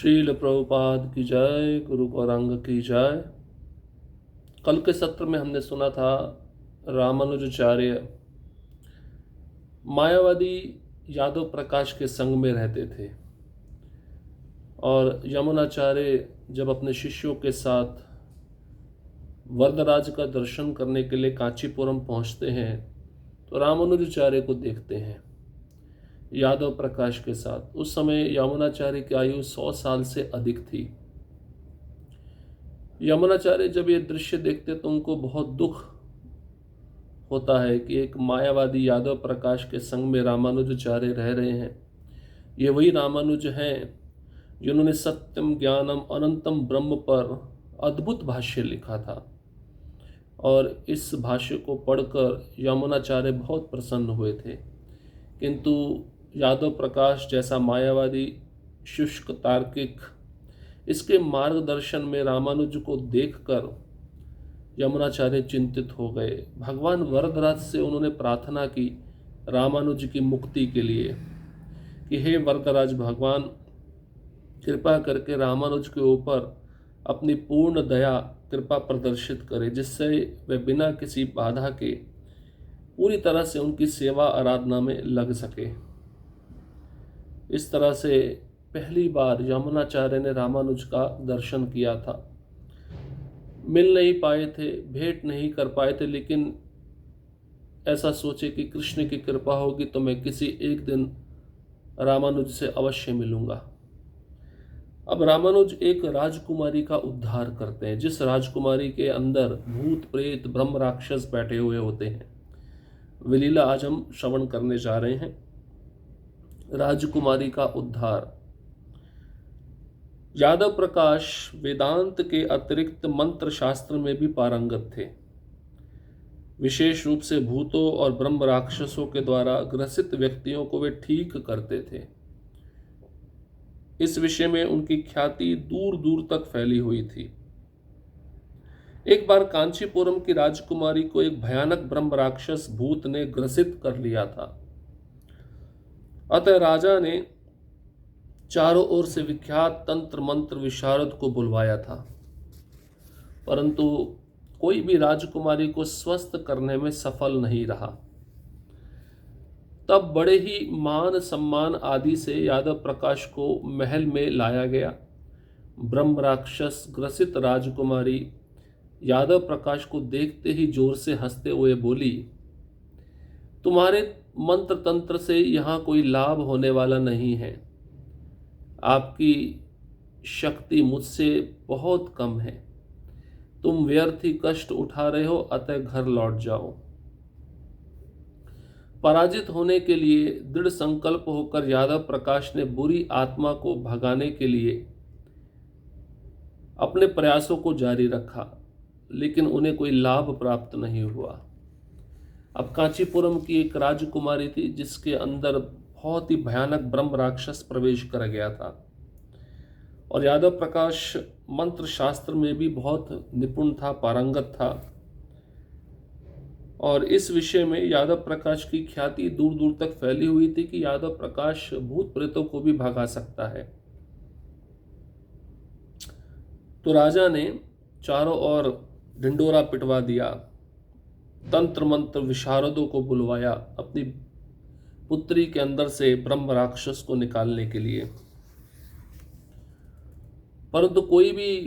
श्रील प्रभुपाद की जय, गुरु गौरांग की जय। कल के सत्र में हमने सुना था रामानुजाचार्य मायावादी यादव प्रकाश के संग में रहते थे और यमुनाचार्य जब अपने शिष्यों के साथ वरदराज का दर्शन करने के लिए कांचीपुरम पहुंचते हैं तो रामानुजाचार्य को देखते हैं यादव प्रकाश के साथ। उस समय यमुनाचार्य की आयु 100 साल से अधिक थी। यमुनाचार्य जब ये दृश्य देखते तो उनको बहुत दुख होता है कि एक मायावादी यादव प्रकाश के संग में रामानुजाचार्य रह रहे हैं। ये वही रामानुज हैं जिन्होंने सत्यम ज्ञानम अनंतम ब्रह्म पर अद्भुत भाष्य लिखा था और इस भाष्य को पढ़कर यमुनाचार्य बहुत प्रसन्न हुए थे। किंतु यादव प्रकाश जैसा मायावादी शुष्क तार्किक इसके मार्गदर्शन में रामानुज को देखकर यमुनाचार्य चिंतित हो गए। भगवान वरदराज से उन्होंने प्रार्थना की रामानुज की मुक्ति के लिए कि हे वरदराज भगवान, कृपा करके रामानुज के ऊपर अपनी पूर्ण दया कृपा प्रदर्शित करे जिससे वे बिना किसी बाधा के पूरी तरह से उनकी सेवा आराधना में लग सके। इस तरह से पहली बार यमुनाचार्य ने रामानुज का दर्शन किया था। मिल नहीं पाए थे, भेंट नहीं कर पाए थे, लेकिन ऐसा सोचे कि कृष्ण की कृपा होगी तो मैं किसी एक दिन रामानुज से अवश्य मिलूंगा। अब रामानुज एक राजकुमारी का उद्धार करते हैं जिस राजकुमारी के अंदर भूत प्रेत ब्रह्म राक्षस बैठे हुए होते हैं। विलीला आज हम श्रवण करने जा रहे हैं, राजकुमारी का उद्धार। यादव प्रकाश वेदांत के अतिरिक्त मंत्र शास्त्र में भी पारंगत थे। विशेष रूप से भूतों और ब्रह्म राक्षसों के द्वारा ग्रसित व्यक्तियों को वे ठीक करते थे। इस विषय में उनकी ख्याति दूर दूर तक फैली हुई थी। एक बार कांचीपुरम की राजकुमारी को एक भयानक ब्रह्म राक्षस भूत ने ग्रसित कर लिया था। अतः राजा ने चारों ओर से विख्यात तंत्र मंत्र विशारद को बुलवाया था, परंतु कोई भी राजकुमारी को स्वस्थ करने में सफल नहीं रहा। तब बड़े ही मान सम्मान आदि से यादव प्रकाश को महल में लाया गया। ब्रह्म राक्षस ग्रसित राजकुमारी यादव प्रकाश को देखते ही जोर से हंसते हुए बोली, तुम्हारे मंत्र तंत्र से यहाँ कोई लाभ होने वाला नहीं है। आपकी शक्ति मुझसे बहुत कम है। तुम व्यर्थ ही कष्ट उठा रहे हो, अतः घर लौट जाओ। पराजित होने के लिए दृढ़ संकल्प होकर यादव प्रकाश ने बुरी आत्मा को भगाने के लिए अपने प्रयासों को जारी रखा, लेकिन उन्हें कोई लाभ प्राप्त नहीं हुआ। अब कांचीपुरम की एक राजकुमारी थी जिसके अंदर बहुत ही भयानक ब्रह्म राक्षस प्रवेश कर गया था और यादव प्रकाश मंत्र शास्त्र में भी बहुत निपुण था, पारंगत था और इस विषय में यादव प्रकाश की ख्याति दूर दूर तक फैली हुई थी कि यादव प्रकाश भूत प्रेतों को भी भगा सकता है। तो राजा ने चारों ओर ढिंडोरा पिटवा दिया, तंत्र मंत्र विशारदों को बुलवाया अपनी पुत्री के अंदर से ब्रह्म राक्षस को निकालने के लिए, परंतु कोई भी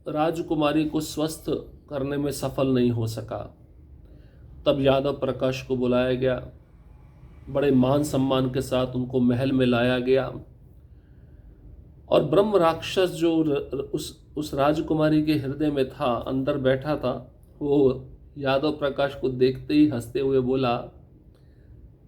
राजकुमारी को स्वस्थ करने में सफल नहीं हो सका। तब यादव प्रकाश को बुलाया गया, बड़े मान सम्मान के साथ उनको महल में लाया गया और ब्रह्म राक्षस जो उस राजकुमारी के हृदय में था, अंदर बैठा था, वो यादव प्रकाश को देखते ही हंसते हुए बोला,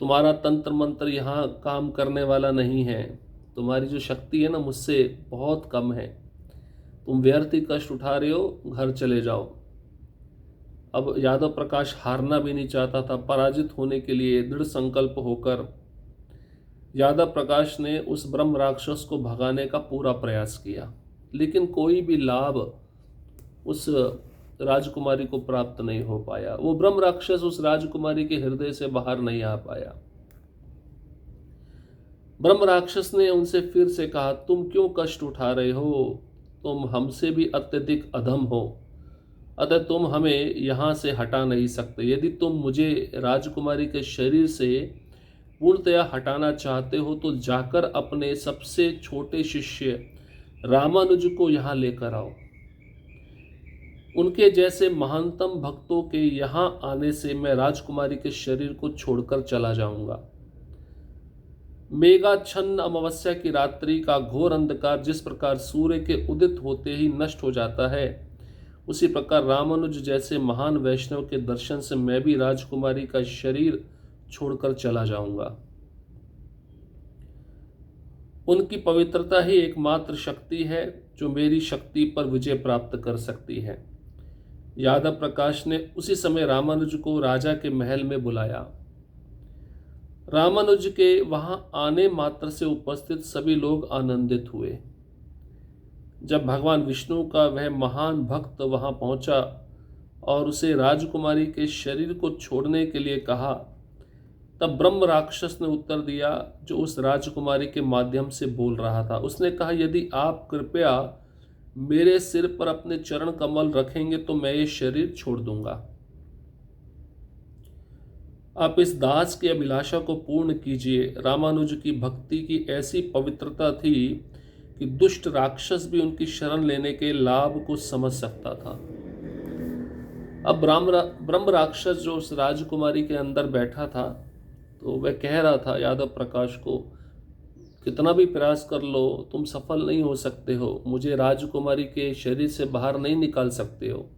तुम्हारा तंत्र मंत्र यहाँ काम करने वाला नहीं है। तुम्हारी जो शक्ति है ना, मुझसे बहुत कम है। तुम व्यर्थ ही कष्ट उठा रहे हो, घर चले जाओ। अब यादव प्रकाश हारना भी नहीं चाहता था। पराजित होने के लिए दृढ़ संकल्प होकर यादव प्रकाश ने उस ब्रह्म राक्षस को भगाने का पूरा प्रयास किया, लेकिन कोई भी लाभ उस राजकुमारी को प्राप्त नहीं हो पाया। वो ब्रह्म राक्षस उस राजकुमारी के हृदय से बाहर नहीं आ पाया। ब्रह्म राक्षस ने उनसे फिर से कहा, तुम क्यों कष्ट उठा रहे हो? तुम हमसे भी अत्यधिक अधम हो, अतः तुम हमें यहाँ से हटा नहीं सकते। यदि तुम मुझे राजकुमारी के शरीर से पूर्णतया हटाना चाहते हो तो जाकर अपने सबसे छोटे शिष्य रामानुज को यहाँ लेकर आओ। उनके जैसे महानतम भक्तों के यहाँ आने से मैं राजकुमारी के शरीर को छोड़कर चला जाऊंगा। मेघाच्छन्न अमावस्या की रात्रि का घोर अंधकार जिस प्रकार सूर्य के उदित होते ही नष्ट हो जाता है, उसी प्रकार रामानुज जैसे महान वैष्णव के दर्शन से मैं भी राजकुमारी का शरीर छोड़कर चला जाऊंगा। उनकी पवित्रता ही एकमात्र शक्ति है जो मेरी शक्ति पर विजय प्राप्त कर सकती है। यादव प्रकाश ने उसी समय रामानुज को राजा के महल में बुलाया। रामानुज के वहां आने मात्र से उपस्थित सभी लोग आनंदित हुए। जब भगवान विष्णु का वह महान भक्त वहां पहुंचा और उसे राजकुमारी के शरीर को छोड़ने के लिए कहा, तब ब्रह्म राक्षस ने उत्तर दिया जो उस राजकुमारी के माध्यम से बोल रहा था। उसने कहा, यदि आप कृपया मेरे सिर पर अपने चरण कमल रखेंगे तो मैं ये शरीर छोड़ दूंगा। आप इस दास की अभिलाषा को पूर्ण कीजिए। रामानुज की भक्ति की ऐसी पवित्रता थी कि दुष्ट राक्षस भी उनकी शरण लेने के लाभ को समझ सकता था। अब ब्रह्म राक्षस जो उस राजकुमारी के अंदर बैठा था, तो वह कह रहा था यादव प्रकाश को, कितना भी प्रयास कर लो तुम सफल नहीं हो सकते हो, मुझे राजकुमारी के शरीर से बाहर नहीं निकाल सकते हो,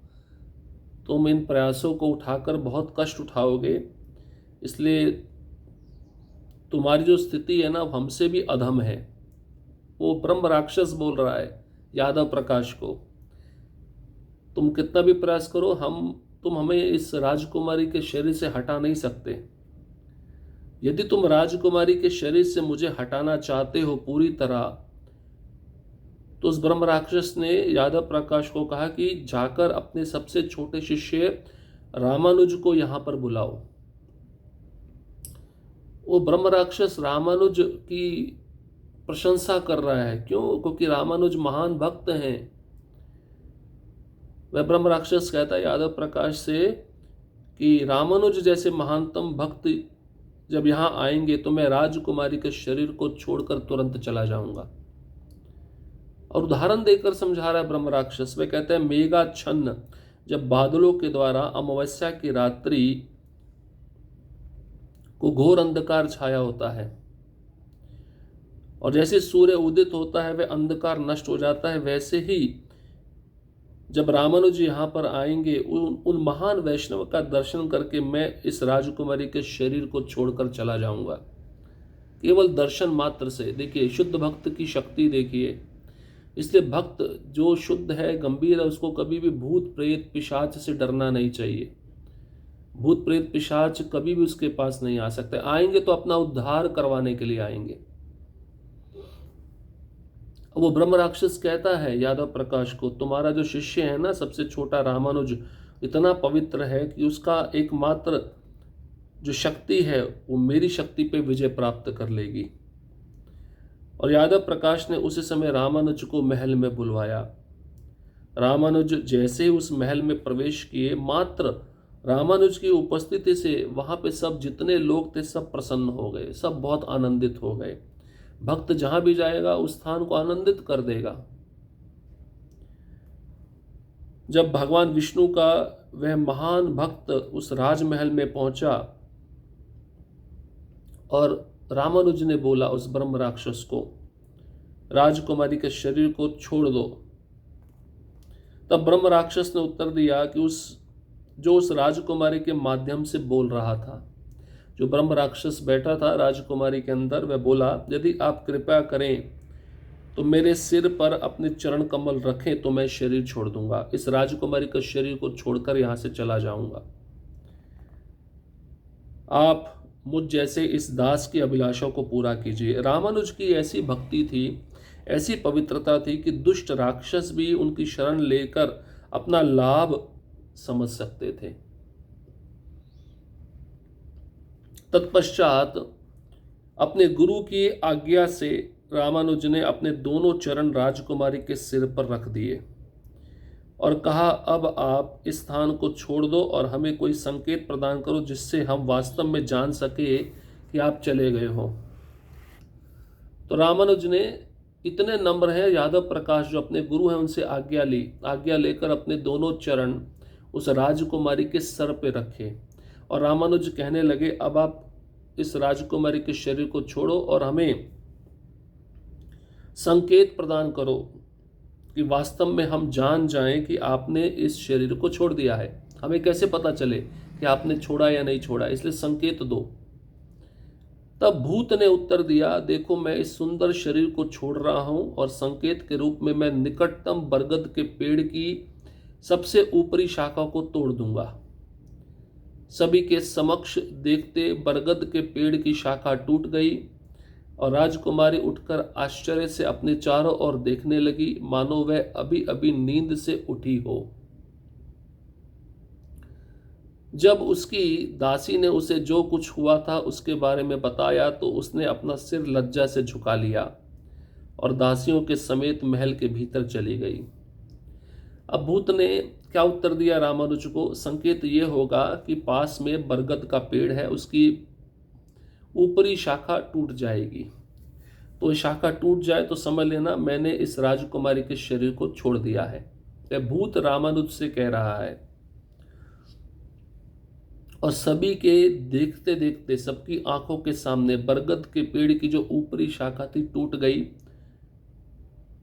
तुम इन प्रयासों को उठाकर बहुत कष्ट उठाओगे, इसलिए तुम्हारी जो स्थिति है ना हमसे भी अधम है। वो ब्रह्म राक्षस बोल रहा है यादव प्रकाश को, तुम कितना भी प्रयास करो तुम हमें इस राजकुमारी के शरीर से हटा नहीं सकते। यदि तुम राजकुमारी के शरीर से मुझे हटाना चाहते हो पूरी तरह, तो उस ब्रह्म राक्षस ने यादव प्रकाश को कहा कि जाकर अपने सबसे छोटे शिष्य रामानुज को यहां पर बुलाओ। वो ब्रह्म राक्षस रामानुज की प्रशंसा कर रहा है। क्यों? क्योंकि रामानुज महान भक्त हैं। वह ब्रह्म राक्षस कहता है यादव प्रकाश से कि रामानुज जैसे महानतम भक्त जब यहां आएंगे तो मैं राजकुमारी के शरीर को छोड़कर तुरंत चला जाऊंगा। और उदाहरण देकर समझा रहा है ब्रह्म राक्षस। वे कहते हैं, मेघाच्छन्न जब बादलों के द्वारा अमावस्या की रात्रि को घोर अंधकार छाया होता है और जैसे सूर्य उदित होता है वह अंधकार नष्ट हो जाता है, वैसे ही जब रामानुज यहाँ पर आएंगे उन महान वैष्णव का दर्शन करके मैं इस राजकुमारी के शरीर को छोड़कर चला जाऊंगा। केवल दर्शन मात्र से देखिए शुद्ध भक्त की शक्ति देखिए। इसलिए भक्त जो शुद्ध है, गंभीर है, उसको कभी भी भूत प्रेत पिशाच से डरना नहीं चाहिए। भूत प्रेत पिशाच कभी भी उसके पास नहीं आ सकते। आएंगे तो अपना उद्धार करवाने के लिए आएंगे। वो ब्रह्म राक्षस कहता है यादव प्रकाश को, तुम्हारा जो शिष्य है ना सबसे छोटा रामानुज, इतना पवित्र है कि उसका एकमात्र जो शक्ति है वो मेरी शक्ति पे विजय प्राप्त कर लेगी। और यादव प्रकाश ने उसी समय रामानुज को महल में बुलवाया। रामानुज जैसे ही उस महल में प्रवेश किए, मात्र रामानुज की उपस्थिति से वहां पे सब जितने लोग थे सब प्रसन्न हो गए, सब बहुत आनंदित हो गए। भक्त जहां भी जाएगा उस स्थान को आनंदित कर देगा। जब भगवान विष्णु का वह महान भक्त उस राजमहल में पहुंचा और रामानुज ने बोला उस ब्रह्म राक्षस को, राजकुमारी के शरीर को छोड़ दो, तब ब्रह्म राक्षस ने उत्तर दिया कि उस राजकुमारी के माध्यम से बोल रहा था, जो ब्रह्म राक्षस बैठा था राजकुमारी के अंदर, वह बोला, यदि आप कृपया करें तो मेरे सिर पर अपने चरण कमल रखें तो मैं शरीर छोड़ दूंगा, इस राजकुमारी के शरीर को छोड़कर यहां से चला जाऊंगा। आप मुझ जैसे इस दास की अभिलाषा को पूरा कीजिए। रामानुज की ऐसी भक्ति थी, ऐसी पवित्रता थी कि दुष्ट राक्षस भी उनकी शरण लेकर अपना लाभ समझ सकते थे। तत्पश्चात अपने गुरु की आज्ञा से रामानुज ने अपने दोनों चरण राजकुमारी के सिर पर रख दिए और कहा, अब आप इस स्थान को छोड़ दो और हमें कोई संकेत प्रदान करो जिससे हम वास्तव में जान सके कि आप चले गए हो। तो रामानुज ने इतने नम्र है, यादव प्रकाश जो अपने गुरु हैं उनसे आज्ञा ली। आज्ञा लेकर अपने दोनों चरण उस राजकुमारी के सर पे रखे और रामानुज कहने लगे, अब आप इस राजकुमारी के शरीर को छोड़ो और हमें संकेत प्रदान करो कि वास्तव में हम जान जाएं कि आपने इस शरीर को छोड़ दिया है। हमें कैसे पता चले कि आपने छोड़ा या नहीं छोड़ा, इसलिए संकेत दो। तब भूत ने उत्तर दिया, देखो मैं इस सुंदर शरीर को छोड़ रहा हूं और संकेत के रूप में मैं निकटतम बरगद के पेड़ की सबसे ऊपरी शाखा को तोड़ दूंगा। सभी के समक्ष देखते बरगद के पेड़ की शाखा टूट गई और राजकुमारी उठकर आश्चर्य से अपने चारों ओर देखने लगी, मानो वह अभी अभी नींद से उठी हो। जब उसकी दासी ने उसे जो कुछ हुआ था उसके बारे में बताया तो उसने अपना सिर लज्जा से झुका लिया और दासियों के समेत महल के भीतर चली गई। अब भूत ने क्या उत्तर दिया रामानुज को? संकेत ये होगा कि पास में बरगद का पेड़ है, उसकी ऊपरी शाखा टूट जाएगी। तो शाखा टूट जाए तो समझ लेना मैंने इस राजकुमारी के शरीर को छोड़ दिया है। यह भूत रामानुज से कह रहा है। और सभी के देखते देखते सबकी आंखों के सामने बरगद के पेड़ की जो ऊपरी शाखा थी टूट गई।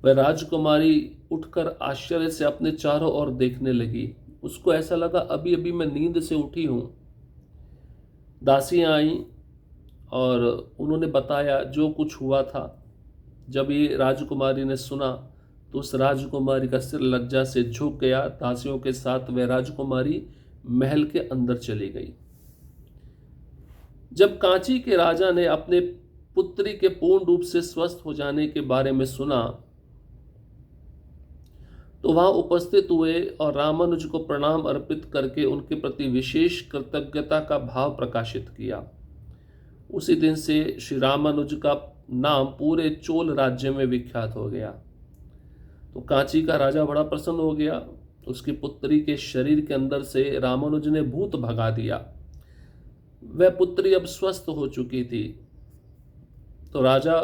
वह राजकुमारी उठकर आश्चर्य से अपने चारों ओर देखने लगी। उसको ऐसा लगा अभी अभी मैं नींद से उठी हूं। दासियां आईं और उन्होंने बताया जो कुछ हुआ था। जब ये राजकुमारी ने सुना तो उस राजकुमारी का सिर लज्जा से झुक गया। दासियों के साथ वह राजकुमारी महल के अंदर चली गई। जब कांची के राजा ने अपने पुत्री के पूर्ण रूप से स्वस्थ हो जाने के बारे में सुना तो वहां उपस्थित हुए और रामानुज को प्रणाम अर्पित करके उनके प्रति विशेष कृतज्ञता का भाव प्रकाशित किया। उसी दिन से श्री रामानुज का नाम पूरे चोल राज्य में विख्यात हो गया। तो कांची का राजा बड़ा प्रसन्न हो गया। उसकी पुत्री के शरीर के अंदर से रामानुज ने भूत भगा दिया। वह पुत्री अब स्वस्थ हो चुकी थी। तो राजा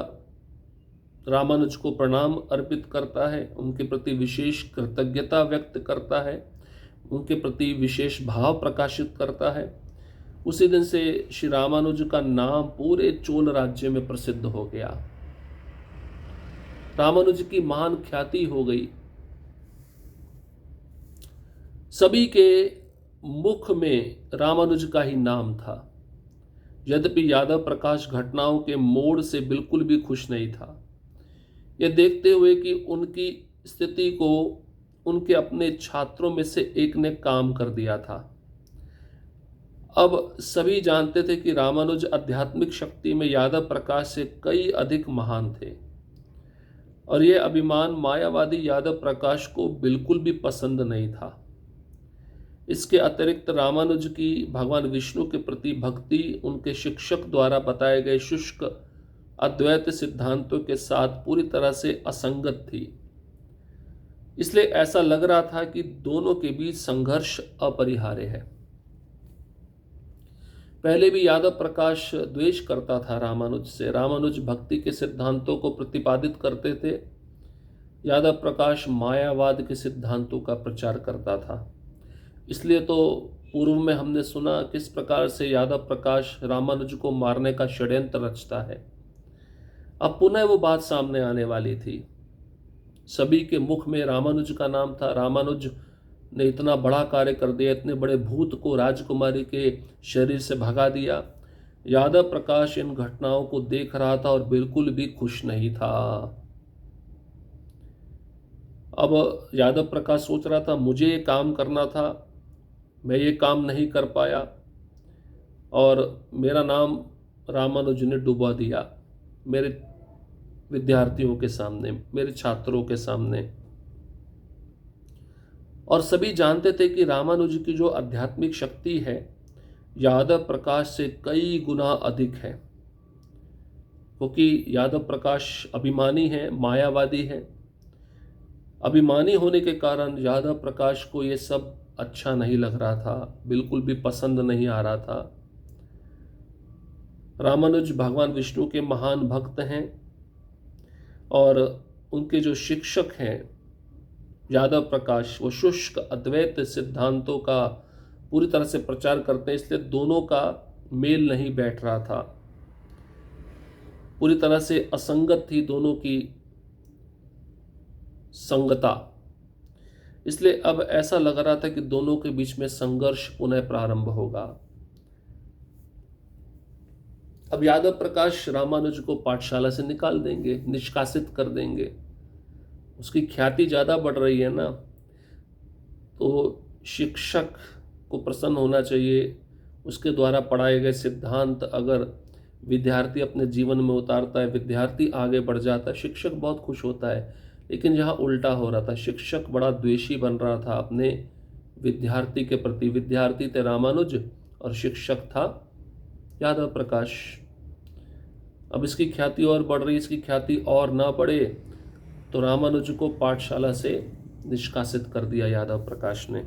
रामानुज को प्रणाम अर्पित करता है, उनके प्रति विशेष कृतज्ञता व्यक्त करता है, उनके प्रति विशेष भाव प्रकाशित करता है। उसी दिन से श्री रामानुज का नाम पूरे चोल राज्य में प्रसिद्ध हो गया। रामानुज की महान ख्याति हो गई। सभी के मुख में रामानुज का ही नाम था। यद्यपि यादव प्रकाश घटनाओं के मोड़ से बिल्कुल भी खुश नहीं था, यह देखते हुए कि उनकी स्थिति को उनके अपने छात्रों में से एक ने काम कर दिया था। अब सभी जानते थे कि रामानुज आध्यात्मिक शक्ति में यादव प्रकाश से कई अधिक महान थे और यह अभिमान मायावादी यादव प्रकाश को बिल्कुल भी पसंद नहीं था। इसके अतिरिक्त रामानुज की भगवान विष्णु के प्रति भक्ति उनके शिक्षक द्वारा बताए गए शुष्क अद्वैत सिद्धांतों के साथ पूरी तरह से असंगत थी। इसलिए ऐसा लग रहा था कि दोनों के बीच संघर्ष अपरिहार्य है। पहले भी यादव प्रकाश द्वेष करता था रामानुज से। रामानुज भक्ति के सिद्धांतों को प्रतिपादित करते थे, यादव प्रकाश मायावाद के सिद्धांतों का प्रचार करता था। इसलिए तो पूर्व में हमने सुना किस प्रकार से यादव प्रकाश रामानुज को मारने का षड्यंत्र रचता है। अब पुनः वो बात सामने आने वाली थी। सभी के मुख में रामानुज का नाम था। रामानुज ने इतना बड़ा कार्य कर दिया, इतने बड़े भूत को राजकुमारी के शरीर से भगा दिया। यादव प्रकाश इन घटनाओं को देख रहा था और बिल्कुल भी खुश नहीं था। अब यादव प्रकाश सोच रहा था मुझे ये काम करना था, मैं ये काम नहीं कर पाया और मेरा नाम रामानुज ने डुबा दिया मेरे विद्यार्थियों के सामने, मेरे छात्रों के सामने। और सभी जानते थे कि रामानुज की जो आध्यात्मिक शक्ति है यादव प्रकाश से कई गुना अधिक है। क्योंकि यादव प्रकाश अभिमानी है, मायावादी है। अभिमानी होने के कारण यादव प्रकाश को ये सब अच्छा नहीं लग रहा था, बिल्कुल भी पसंद नहीं आ रहा था। रामानुज भगवान विष्णु के महान भक्त हैं और उनके जो शिक्षक हैं यादव प्रकाश, वो शुष्क अद्वैत सिद्धांतों का पूरी तरह से प्रचार करते हैं, इसलिए दोनों का मेल नहीं बैठ रहा था। पूरी तरह से असंगत थी दोनों की संगता। इसलिए अब ऐसा लग रहा था कि दोनों के बीच में संघर्ष पुनः प्रारंभ होगा। अब यादव प्रकाश रामानुज को पाठशाला से निकाल देंगे, निष्कासित कर देंगे। उसकी ख्याति ज़्यादा बढ़ रही है ना, तो शिक्षक को प्रसन्न होना चाहिए। उसके द्वारा पढ़ाए गए सिद्धांत अगर विद्यार्थी अपने जीवन में उतारता है, विद्यार्थी आगे बढ़ जाता है, शिक्षक बहुत खुश होता है। लेकिन यहाँ उल्टा हो रहा था, शिक्षक बड़ा द्वेषी बन रहा था अपने विद्यार्थी के प्रति। विद्यार्थी थे रामानुज और शिक्षक था यादव प्रकाश। अब इसकी ख्याति और बढ़ रही, इसकी ख्याति और ना बढ़े तो रामानुज को पाठशाला से निष्कासित कर दिया यादव प्रकाश ने।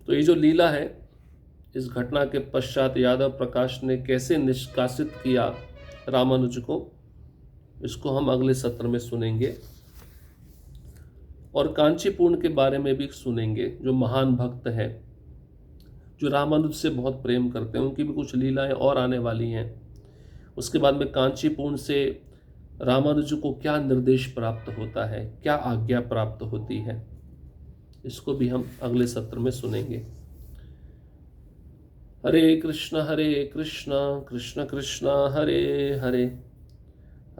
तो ये जो लीला है, इस घटना के पश्चात यादव प्रकाश ने कैसे निष्कासित किया रामानुज को, इसको हम अगले सत्र में सुनेंगे। और कांचीपुरण के बारे में भी सुनेंगे, जो महान भक्त हैं, जो रामानुज से बहुत प्रेम करते हैं, उनकी भी कुछ लीलाएं और आने वाली हैं। उसके बाद में कांचीपुरण से रामानुज को क्या निर्देश प्राप्त होता है, क्या आज्ञा प्राप्त होती है, इसको भी हम अगले सत्र में सुनेंगे। हरे कृष्ण कृष्ण कृष्ण हरे हरे,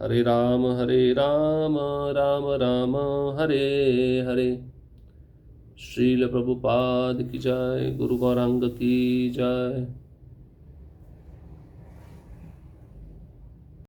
हरे राम राम राम हरे हरे। श्रील प्रभुपाद की जय, गुरु गौरांग की जय।